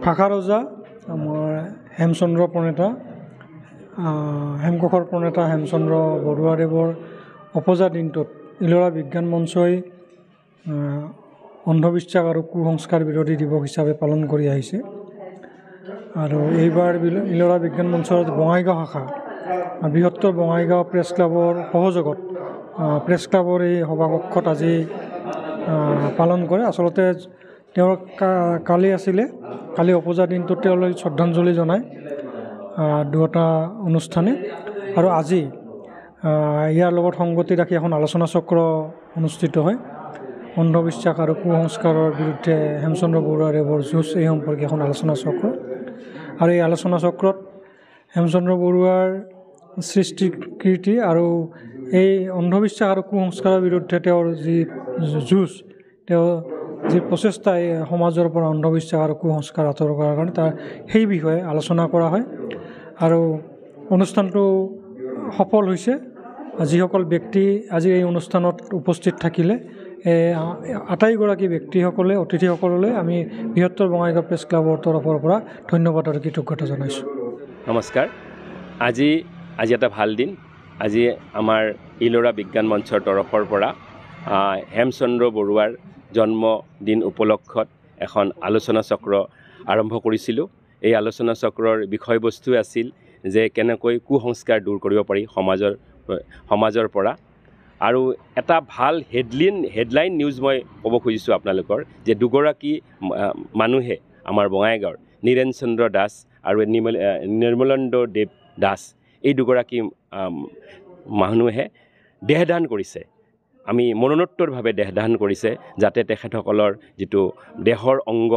ভাষা ৰজা আমাৰ হেমচন্দ্ৰ প্ৰণেতা হেমকোষৰ প্ৰণেতা হেমচন্দ্ৰ বৰুৱাদেৱৰ অপজা দিনটোত ইলোৰা বিজ্ঞান মঞ্চই অন্ধবিশ্বাস আৰু কুসংস্কাৰ বিৰোধী দিৱস হিচাপে পালন কৰি আহিছে। আৰু এইবাৰ ইলোৰা বিজ্ঞান মঞ্চৰ বঙাইগাঁও শাখা বৃহত্তৰ বঙাইগাঁও প্ৰেছ ক্লাবৰ সহযোগত প্ৰেছ ক্লাবৰ এই সভাকক্ষত আজি পালন কৰে। আচলতে তেওঁৰ কালি অপজা দিনটোত তেওঁলৈ শ্ৰদ্ধাঞ্জলি জনায় দুটা অনুষ্ঠানে। আৰু আজি ইয়াৰ লগত সংগতি ৰাখি এখন আলোচনা চক্ৰ অনুষ্ঠিত হয়। অন্ধবিশ্বাস আৰু কুসংস্কাৰৰ বিৰুদ্ধে হেমচন্দ্ৰ বৰুৱাদেৱৰ যুঁজ এই সম্পৰ্কে এখন আলোচনা চক্ৰ। আৰু এই আলোচনা চক্ৰত হেমচন্দ্ৰ বৰুৱাৰ সৃষ্টিকীৰ্তি আৰু এই অন্ধবিশ্বাস আৰু কুসংস্কাৰৰ বিৰুদ্ধে তেওঁৰ যি যুঁজ, তেওঁ যি প্ৰচেষ্টা এই সমাজৰ পৰা অন্ধবিশ্বাস আৰু কুসংস্কাৰ আঁতৰ কৰাৰ কাৰণে সেই বিষয়ে আলোচনা কৰা হয়। আৰু অনুষ্ঠানটো সফল হৈছে। যিসকল ব্যক্তি আজি এই অনুষ্ঠানত উপস্থিত থাকিলে আটাইগৰাকী ব্যক্তিসকলে অতিথিসকললৈ আমি বৃহত্তৰ বঙাইগাঁও প্ৰেছ ক্লাবৰ তৰফৰ পৰা ধন্যবাদ আৰু কৃতজ্ঞতা জনাইছোঁ। নমস্কাৰ। আজি এটা ভাল দিন। আজি আমাৰ ইলোৰা বিজ্ঞান মঞ্চৰ তৰফৰ পৰা হেমচন্দ্ৰ বৰুৱাৰ জন্মদিন উপলক্ষত এখন আলোচনা চক্ৰ আৰম্ভ কৰিছিলোঁ। এই আলোচনা চক্ৰৰ বিষয়বস্তু আছিল যে কেনেকৈ কুসংস্কাৰ দূৰ কৰিব পাৰি সমাজৰ পৰা। আৰু এটা ভাল হেডলাইন নিউজ মই ক'ব খুজিছোঁ আপোনালোকৰ, যে দুগৰাকী মানুহে আমাৰ বঙাইগাঁৱৰ নীৰেণ চন্দ্ৰ দাস আৰু নিৰ্মলেন্দ্ৰ দেৱ দাস, এই দুগৰাকী মানুহে দেহদান কৰিছে। আমি মৰণোত্তৰভাৱে দেহদান কৰিছে, যাতে তেখেতসকলৰ যিটো দেহৰ অংগ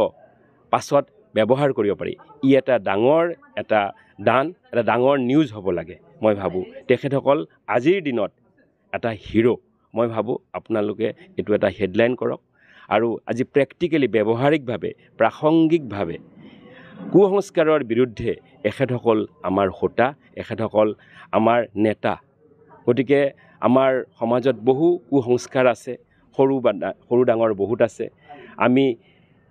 পাছত ব্যৱহাৰ কৰিব পাৰি। ই এটা ডাঙৰ এটা ডাঙৰ নিউজ হ'ব লাগে। মই ভাবোঁ তেখেতসকল আজিৰ দিনত এটা হিৰো। মই ভাবোঁ আপোনালোকে এইটো এটা হেডলাইন কৰক। আৰু আজি প্ৰেক্টিকেলি ব্যৱহাৰিকভাৱে প্ৰাসংগিকভাৱে কুসংস্কাৰৰ বিৰুদ্ধে এখেতসকল আমাৰ হোতা, এখেতসকল আমাৰ নেতা। গতিকে আমাৰ সমাজত বহু কুসংস্কাৰ আছে, সৰু ডাঙৰ বহুত আছে। আমি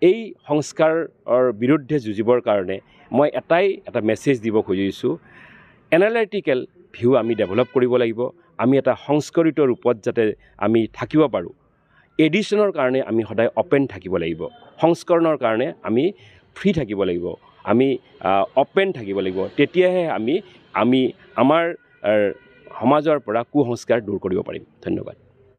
এই সংস্কাৰৰ বিৰুদ্ধে যুঁজিবৰ কাৰণে মই এটা মেছেজ দিব খুজিছোঁ। এনালাইটিকেল ভিউ আমি ডেভেলপ কৰিব লাগিব। আমি এটা সংস্কৰিত ৰূপত যাতে আমি থাকিব পাৰোঁ। এডিশ্যনৰ কাৰণে আমি সদায় অপেন থাকিব লাগিব। সংস্কৰণৰ কাৰণে আমি ফ্ৰী থাকিব লাগিব। আমি অপেন থাকিব লাগিব। তেতিয়াহে আমি আমাৰ সমাজৰ পৰা কুসংস্কাৰ দূৰ কৰিব পাৰিম। ধন্যবাদ।